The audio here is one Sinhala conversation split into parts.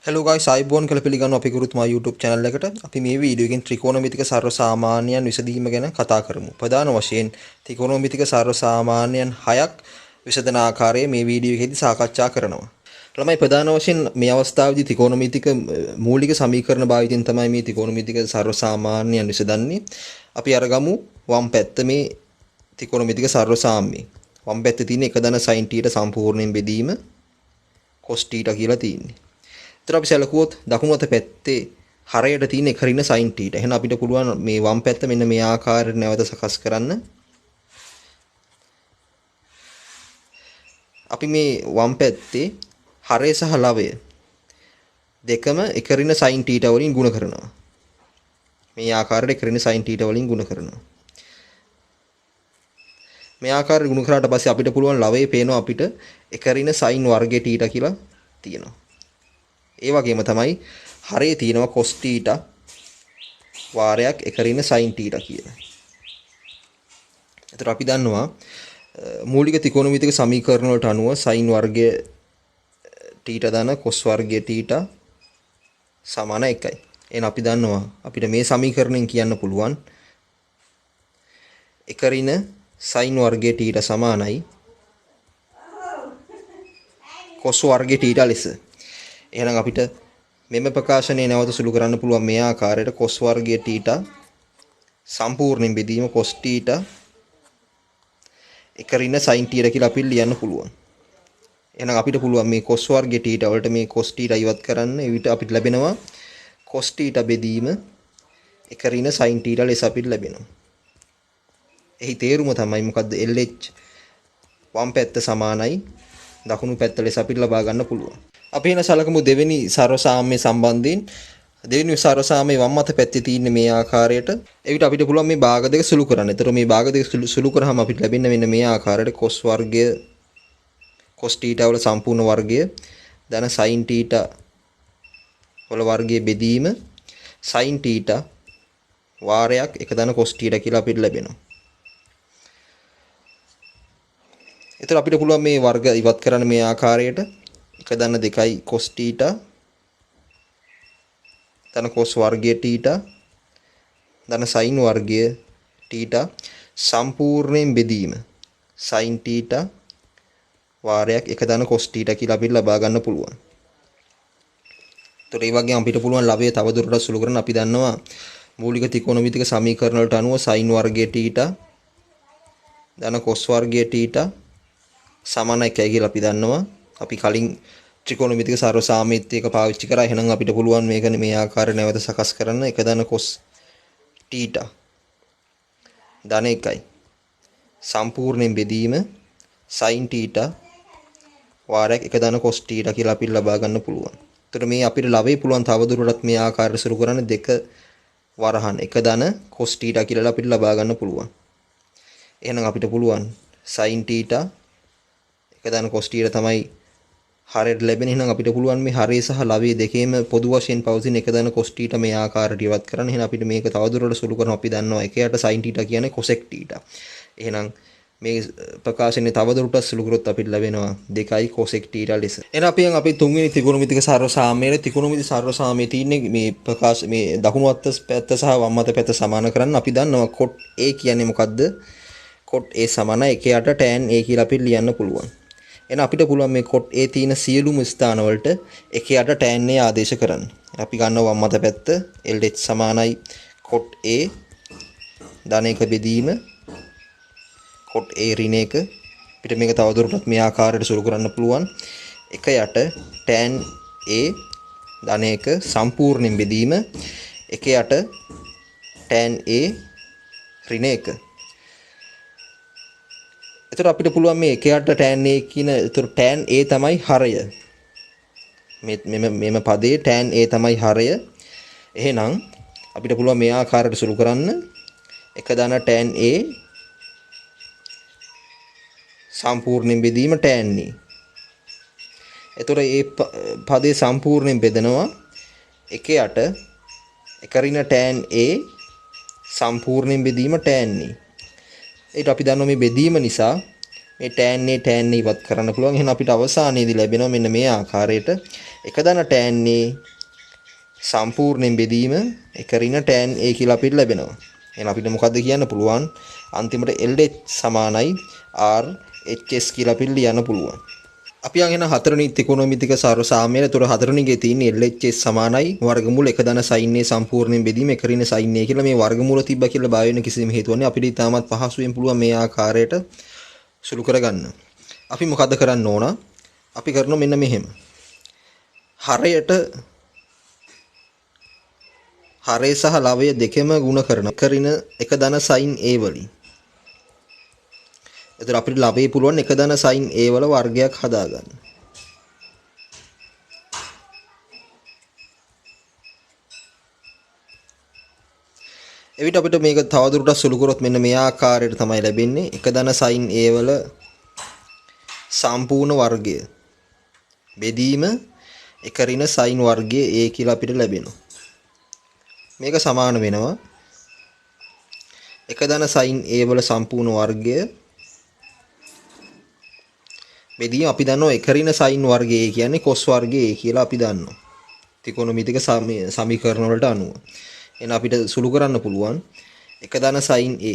Hello guys, අයිබෝන් කියලා පිළිගන්නවා අපි ගුරුතුමා YouTube channel එකට. අපි මේ වීඩියෝ එකෙන් ත්‍රිකෝණමිතික සර්ව සාමාන්‍යයන් විසඳීම ගැන කතා කරමු. ප්‍රධාන වශයෙන් ත්‍රිකෝණමිතික සර්ව සාමාන්‍යයන් 6ක් විසඳන ආකාරය මේ වීඩියෝ එකේදී සාකච්ඡා කරනවා. ළමයි ප්‍රධාන වශයෙන් මේ අවස්ථාවේදී ත්‍රිකෝණමිතික මූලික සමීකරණ භාවිතයෙන් තමයි මේ ත්‍රිකෝණමිතික සර්ව සාමාන්‍යයන් විසඳන්නේ. අපි අරගමු වම් පැත්ත මේ ත්‍රිකෝණමිතික සර්ව සාම්‍ය. වම් පැත්තේ තියෙන එක ධන sin θ සම්පූර්ණයෙන් බෙදීම cos θ කියලා තියෙන්නේ. එතකොට අපි සැලකුවොත් දකුණු අත පැත්තේ හරයට තියෙන එක ඍණ sin θ. එහෙනම් අපිට පුළුවන් මේ වම් පැත්ත මෙන්න මේ ආකාරයට නැවත සකස් කරන්න. අපි මේ වම් පැත්තේ හරය සහ ලවය දෙකම එක ඍණ sin θ වලින් ගුණ කරනවා. මේ ආකාරයට එක ඍණ sin θ වලින් ගුණ කරනවා. මේ ආකාරයට ගුණ කරාට පස්සේ අපිට පුළුවන් ලවයේ පේනවා අපිට එක ඍණ sin වර්ග θ කියලා තියෙනවා. ඒ වගේම තමයි හරේ තියෙනවා cos θ වාරයක් එක ඍණ sin θ කියලා. එතකොට අපි දන්නවා මූලික ත්‍රිකෝණමිතික සමීකරණ වලට අනුව sin වර්ගය θ ධන cos වර්ගය θ සමාන 1යි. එහෙනම් අපි දන්නවා අපිට මේ සමීකරණයෙන් කියන්න පුළුවන් එක ඍණ sin වර්ගය θ සමානයි cos වර්ගය θ ලෙස. එහෙනම් අපිට මෙම ප්‍රකාශනය නැවත සුළු කරන්න පුළුවන් මේ ආකාරයට cos වර්ගය θ සම්පූර්ණයෙන් බෙදීම cos θ එක ඍණ sin θ කියලා අපි ලියන්න පුළුවන්. එහෙනම් අපිට පුළුවන් මේ cos වර්ගය θ වලට මේ cos θ ඉවත් කරන්න. ඒ විට අපිට ලැබෙනවා cos θ බෙදීම එක ඍණ sin θ ලෙස අපිට ලැබෙනවා. එහි තේරුම තමයි මොකද්ද LH වම් පැත්ත සමානයි දකුණු පැත්ත ලෙස අපිට ලබා ගන්න පුළුවන්. අපි එන සලකමු දෙවෙනි සර්වසාම්‍ය සම්බන්ධයෙන්. දෙවෙනි සර්වසාම්‍ය වම් අත පැත්තේ තියෙන මේ ආකාරයට. එවිට අපිට පුළුවන් මේ භාග දෙක සුළු කරන්න. ඒතර මේ භාග දෙක සුළු කරාම අපිට ලැබෙන්නේ මෙන්න මේ ආකාරයට cos වර්ගය cos θ වල සම්පූර්ණ වර්ගය ධන sin θ වල වර්ගයේ බෙදීම sin θ වාරයක් එක ධන cos θ කියලා අපිට ලැබෙනවා. ඒතර අපිට පුළුවන් මේ වර්ග ඉවත් කරන්න මේ ආකාරයට එක ධන 2යි cos θ ධන cos වර්ගය θ ධන sin වර්ගය θ සම්පූර්ණයෙන් බෙදීම sin θ වාරයක් එක ධන cos θ කියලා අපිට ලබා ගන්න පුළුවන්. ඒතර ඒ වගේම අපිට පුළුවන් ලවය තව දුරටත් සුළු කරන්න. අපි දන්නවා මූලික ත්‍රිකෝණමිතික සමීකරණ වලට අනුව sin වර්ගය θ ධන cos වර්ගය θ සමාන 1යි කියලා අපි දන්නවා. අපි කලින් ත්‍රිකෝණමිතික සර්ව සාමීත්‍යයක පාවිච්චි කරා. එහෙනම් අපිට පුළුවන් මේක මේ ආකාරයට නැවත සකස් කරන්න. එක ධන cos θ ධන 1යි සම්පූර්ණයෙන් බෙදීම sin θ වාරයක් එක ධන cos θ කියලා අපිට ලබා ගන්න පුළුවන්. එතකොට මේ අපිට ලවයේ පුළුවන් තවදුරටත් මේ ආකාරයට සුළු කරන්න දෙක වරහන් එක ධන cos θ කියලා අපිට ලබා ගන්න පුළුවන්. එහෙනම් අපිට පුළුවන් sin θ එක ධන cos θ තමයි හරයට ලැබෙන. එහෙනම් අපිට පුළුවන් මේ හරය සහ ලවයේ දෙකේම පොදු වශයෙන් පවතින එක ධන cos θ මේ ආකාරයට ඉවත් කරන්න. එහෙනම් අපිට මේක තවදුරටත් සුළු කරනවා. අපි දන්නවා එකයට sin θ කියන්නේ cosec θ. එහෙනම් මේ ප්‍රකාශනයේ තවදුරටත් සුළු කරොත් අපිට ලැබෙනවා 2යි cosec θ ලෙස. එහෙනම් අපි තුන්වෙනි ත්‍රිකෝණමිතික සර්ව සාමයේ ත්‍රිකෝණමිතික සර්ව සාමයේ තියෙන්නේ මේ ප්‍රකාශ මේ දකුණු අත පැත්ත සහ වම් අත පැත්ත සමාන කරන්න. අපි දන්නවා cot A කියන්නේ මොකද්ද? cot A සමාන 1යට tan A කියලා අපිට ලියන්න පුළුවන්. එහෙනම් අපිට පුළුවන් මේ cot A තියෙන සියලුම ස්ථාන වලට 1යට tan A ආදේශ කරන්න. අපි ගන්නවා වම් අත පැත්ත LH සමානයි cot A ධන 1 බෙදීම cot A ඍණ 1. අපිට මේක තවදුරටත් මේ ආකාරයට සුළු කරන්න පුළුවන්. 1යට tan A ධන 1 සම්පූර්ණයෙන් බෙදීම 1යට tan A ඍණ 1. එතකොට අපිට පුළුවන් මේ 1යට tan A කියන එතකොට tan A තමයි හරය. මෙම පදයේ tan A තමයි හරය. එහෙනම් අපිට පුළුවන් මේ ආකාරයට සුළු කරන්න. 1 ධන tan A සම්පූර්ණයෙන් බෙදීම tan A. එතකොට මේ පදේ සම්පූර්ණයෙන් බෙදනවා 1යට එක ඍණ tan A සම්පූර්ණයෙන් බෙදීම tan A. ඒක අපි දන්නවා මේ බෙදීම නිසා මේ tan ඉවත් කරන්න පුළුවන්. එහෙනම් අපිට අවසානයේදී ලැබෙනවා මෙන්න මේ ආකාරයට එක දන tan සම්පූර්ණයෙන් බෙදීම එක ඍණ tan කියලා අපිට ලැබෙනවා. එහෙනම් අපිට මොකද්ද කියන්න පුළුවන්? අන්තිමට LH සමානයි RHS කියලා අපිට ලියන්න පුළුවන්. අපි යන් එන හතරවෙනි ත්‍රිකෝණමිතික සාරසාමයේ ඒතර හතරවෙනි එකේ තියෙන LHS සමානයි වර්ගමූල එක දන sin A සම්පූර්ණයෙන් බෙදීම එක ඍණ sin A කියලා මේ වර්ගමූල තිබ්බා කියලා බය වෙන කිසිම හේතුවක් නැහැ. අපිට ඊටමත් පහසුවෙන් පුළුවන් මේ ආකාරයට සුළු කරගන්න. අපි මොකද කරන්න ඕන? අපි කරනවා මෙන්න මෙහෙම. හරයට හරය සහ ලවය දෙකම ගුණ කරන කරින එක දන sin A වලින්. එතකොට අපිට ලවයේ පුළුවන් එක දන sin A වල වර්ගයක් හදාගන්න. එවිට අපිට මේක තවදුරටත් සුළු කරොත් මෙන්න මේ ආකාරයට තමයි ලැබෙන්නේ. එක දන sin A වල සම්පූර්ණ වර්ගය බෙදීම එක ඍණ sin වර්ගයේ A කියලා අපිට ලැබෙනවා. මේක සමාන වෙනවා එක දන sin A වල සම්පූර්ණ වර්ගය බෙදීම අපි දන්නවා එක ඍණ sin වර්ගය කියන්නේ cos වර්ගය කියලා අපි දන්නවා. ත්‍රිකෝණමිතික සමීකරණ වලට අනුව. එහෙනම් අපිට සුළු කරන්න පුළුවන් එක දන sin A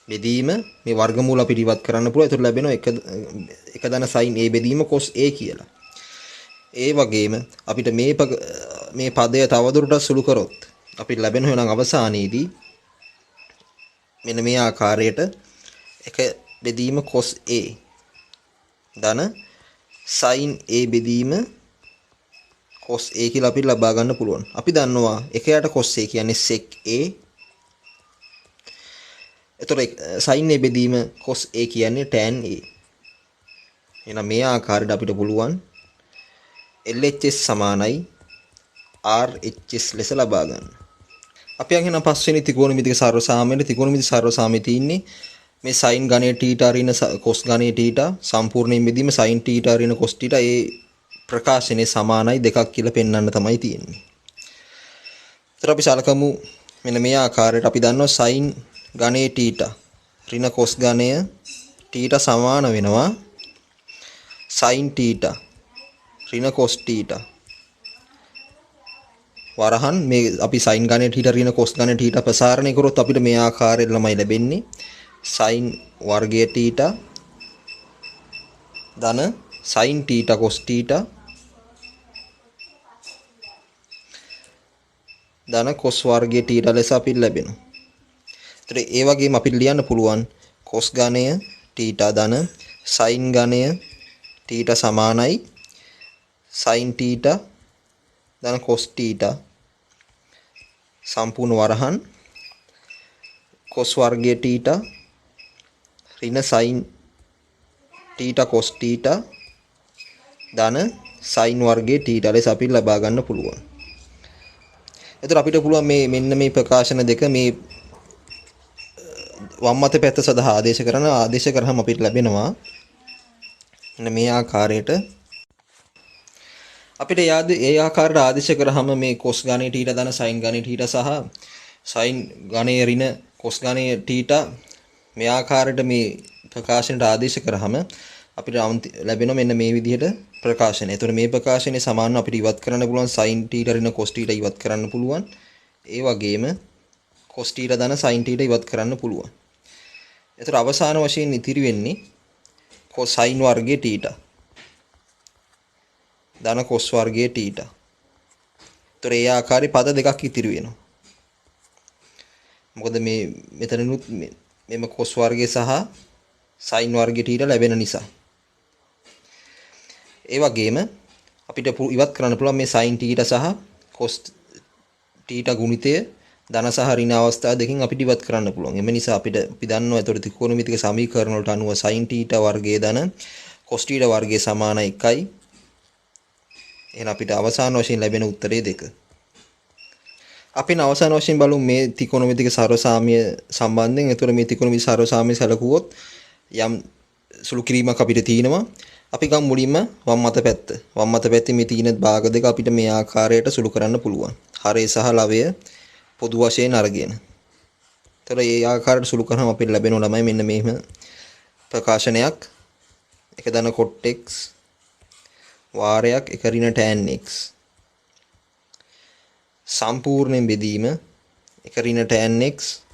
බෙදීම මේ වර්ගමූල අපිට ඉවත් කරන්න පුළුවන්. ඒතර ලැබෙනවා එක දන sin A බෙදීම cos A කියලා. ඒ වගේම අපිට මේ පදය තවදුරටත් සුළු කරොත් අපිට ලැබෙන වෙන අවසානයේදී මෙන්න මේ ආකාරයට එක බෙදීම cos A ධන sin A බෙදීම cos A කියලා අපිට ලබා ගන්න පුළුවන්. අපි දන්නවා එකයට cos A කියන්නේ sec A. එතකොට sin A බෙදීම cos A කියන්නේ tan A. එහෙනම් මේ ආකාරයට අපිට පුළුවන් LHS සමානයි RHS ලෙස ලබා ගන්න. අපි යන් පස්වෙනි ත්‍රිකෝණමිතික සර්වසාමයේ ත්‍රිකෝණමිතික සර්වසාමයේ තියෙන්නේ මේ sin ඝනය θ ඍණ cos ඝනය θ සම්පූර්ණයෙන් බෙදීම sin θ ඍණ cos θ ඒ ප්‍රකාශනයේ සමානයි දෙකක් කියලා පෙන්වන්න තමයි තියෙන්නේ. ඒතර අපි සලකමු මෙන්න මේ ආකාරයට අපි දන්නවා sin ඝනය θ ඍණ cos ඝනය θ සමාන වෙනවා sin θ ඍණ cos θ වරහන් මේ අපි sin ඝනය θ ඍණ cos ඝනය θ ප්‍රසාරණය කරොත් අපිට මේ ආකාරයට ළමයි ලැබෙන්නේ sin වර්ගය θ ධන sin θ cos θ ධන cos වර්ගය θ ලෙස අපිට ලැබෙනවා. ඒතර ඒ වගේම අපිට ලියන්න පුළුවන් cos ඝනය θ ධන sin ඝනය θ සමානයි sin θ ධන cos θ සම්පූර්ණ වරහන් cos වර්ගය θ ඍණ sin θ cos θ ධන sin වර්ගයේ θ ලෙස අපි ලබා ගන්න පුළුවන්. එතකොට අපිට පුළුවන් මේ මෙන්න මේ ප්‍රකාශන දෙක මේ වම් අත පැත්ත සඳහා ආදේශ කරාම අපිට ලැබෙනවා මෙන්න මේ ආකාරයට අපිට ඒ ආකාරයට ආදේශ කරාම මේ cos ඝනය θ ධන sin ඝනය θ සහ sin ඝනය ඍණ cos ඝනය θ මේ ආකාරයට මේ ප්‍රකාශනයට ආදේශ කරාම අපිට ලැබෙන මෙන්න මේ විදිහට ප්‍රකාශනය. එතකොට මේ ප්‍රකාශනයේ සමානව අපිට ඉවත් කරන්න පුළුවන් sin θ ඍණ cos θ ඉවත් කරන්න පුළුවන්. ඒ වගේම cos θ ධන sin θ ඉවත් කරන්න පුළුවන්. එතකොට අවසාන වශයෙන් ඉතිරි වෙන්නේ sin වර්ගයේ θ ධන cos වර්ගයේ θ. එතකොට ඒ ආකාරي පද දෙකක් ඉතිරි වෙනවා. මොකද මේ මෙතනනුත් මෙම cos වර්ගය සහ sin වර්ගයේ θ ලැබෙන නිසා. ඒ වගේම අපිට ඉවත් කරන්න පුළුවන් මේ sin θ සහ cos θ ගුණිතය ධන සහ ඍණ අවස්ථා දෙකෙන් අපිට ඉවත් කරන්න පුළුවන්. එම නිසා අපි දන්නවා ඒතර ත්‍රිකෝණමිතික සමීකරණ වලට අනුව sin θ වර්ගයේ ධන cos θ වර්ගයේ සමාන 1යි. එහෙනම් අපිට අවසාන වශයෙන් ලැබෙන උත්තරේ 2. අපි අවසාන වශයෙන් බලමු මේ ත්‍රිකෝණමිතික සර්වසාමය සම්බන්ධයෙන්. ඒතර මේ ත්‍රිකෝණමිතික සර්වසාමය සැලකුවොත් යම් සුළු කිරීමක් අපිට තියෙනවා. අපි ගමු මුලින්ම වම් අත පැත්ත. වම් අත පැත්තේ මේ තියෙන භාග දෙක අපිට මේ ආකාරයට සුළු කරන්න පුළුවන්. හරය සහ ලවය පොදු වශයෙන් අරගෙන. ඒතර මේ ආකාරයට සුළු කරාම අපිට ලැබෙනවා ළමයි මෙන්න මෙහෙම ප්‍රකාශනයක් එක දන cot x වාරයක් එක ඍණ tan x සම්පූර්ණයෙන් බෙදීම එක ඍණ tan x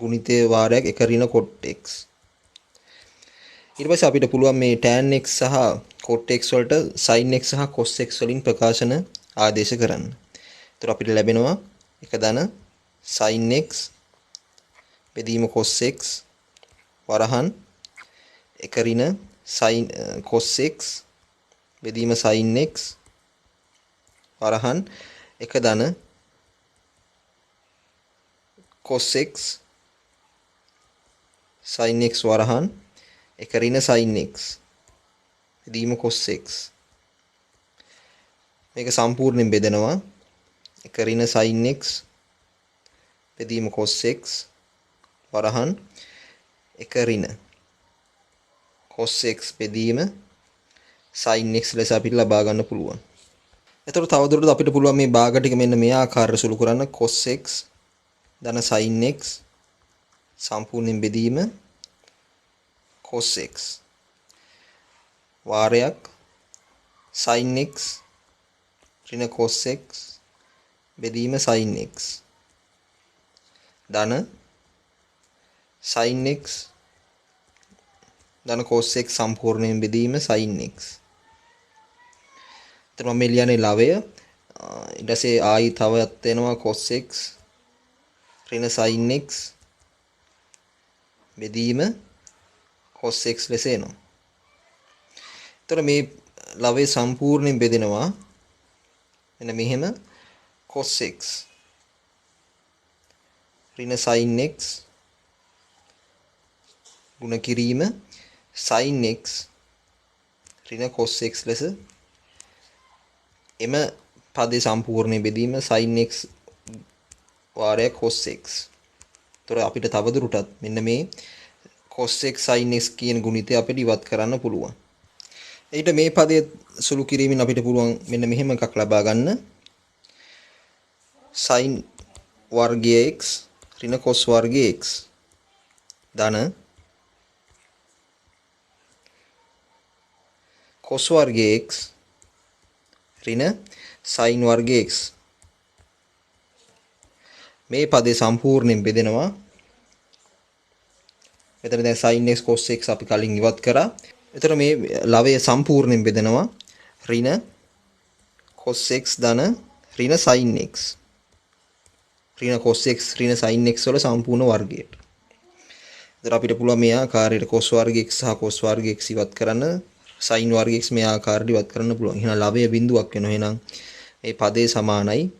ගුණිතය වාරයක් එක ඍණ cot x. ඊට පස්සේ අපිට පුළුවන් මේ tan x සහ cot x වලට sin x සහ cos x වලින් ප්‍රකාශන ආදේශ කරන්න. ඒතර අපිට ලැබෙනවා එක දන sin x බෙදීම cos x වරහන් එක ඍණ sin cos x බෙදීම sin x වරහන් එක දන cos x sin x වරහන් එක ඍණ sin x බෙදීම cos x. මේක සම්පූර්ණයෙන් බෙදනවා එක ඍණ sin x බෙදීම cos x වරහන් එක ඍණ cos x බෙදීම sin x ලෙස අපිට ලබා ගන්න පුළුවන්. එතකොට තවදුරටත් අපිට පුළුවන් මේ භාග ටික මෙන්න මේ ආකාරයට සුළු කරන්න. cos x ධන sin x සම්පූර්ණයෙන් බෙදීම cos x වාරයක් sin x ඍණ cos x බෙදීම sin x ධන sin x ධන cos x සම්පූර්ණයෙන් බෙදීම sin x. එතන මම ලියන්නේ ලවය. ඊට පස්සේ ආයි තවත් වෙනවා cos x ඍණ sin x බෙදීම cos x ලෙස එනවා. එතකොට මේ ලවය සම්පූර්ණයෙන් බෙදෙනවා මෙන්න මෙහෙම cos x ඍණ sin x ගුණ කිරීම sin x ඍණ cos x ලෙස එම පදේ සම්පූර්ණයෙන් බෙදීම sin x වාරයක් cos x. ඒතර අපිට තවදුරටත් මෙන්න මේ cos x sin x කියන ගුණිතය අපිට ඉවත් කරන්න පුළුවන්. ඊට මේ පදයේ සුළු කිරීමෙන් අපිට පුළුවන් මෙන්න මෙහෙම එකක් ලබා ගන්න. sin වර්ගය x ඍණ cos වර්ගය x ධන cos වර්ගය x ඍණ sin වර්ගය x. මේ පදේ සම්පූර්ණයෙන් බෙදෙනවා. මෙතන දැන් sin x cos x අපි කලින් ඉවත් කරා. එතන මේ ලවය සම්පූර්ණයෙන් බෙදෙනවා ඍණ cos x ධන ඍණ sin x. ඍණ cos x ඍණ sin x වල සම්පූර්ණ වර්ගයට. එතන අපිට පුළුවන් මේ ආකාරයට cos වර්ග x සහ cos වර්ග x ඉවත් කරන්න, sin වර්ග x මේ ආකාරයට ඉවත් කරන්න පුළුවන්. එහෙනම් ලවය බිඳුවක් වෙනවා. එහෙනම් මේ පදේ සමානයි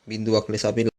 බිඳුවක් ලෙස අපි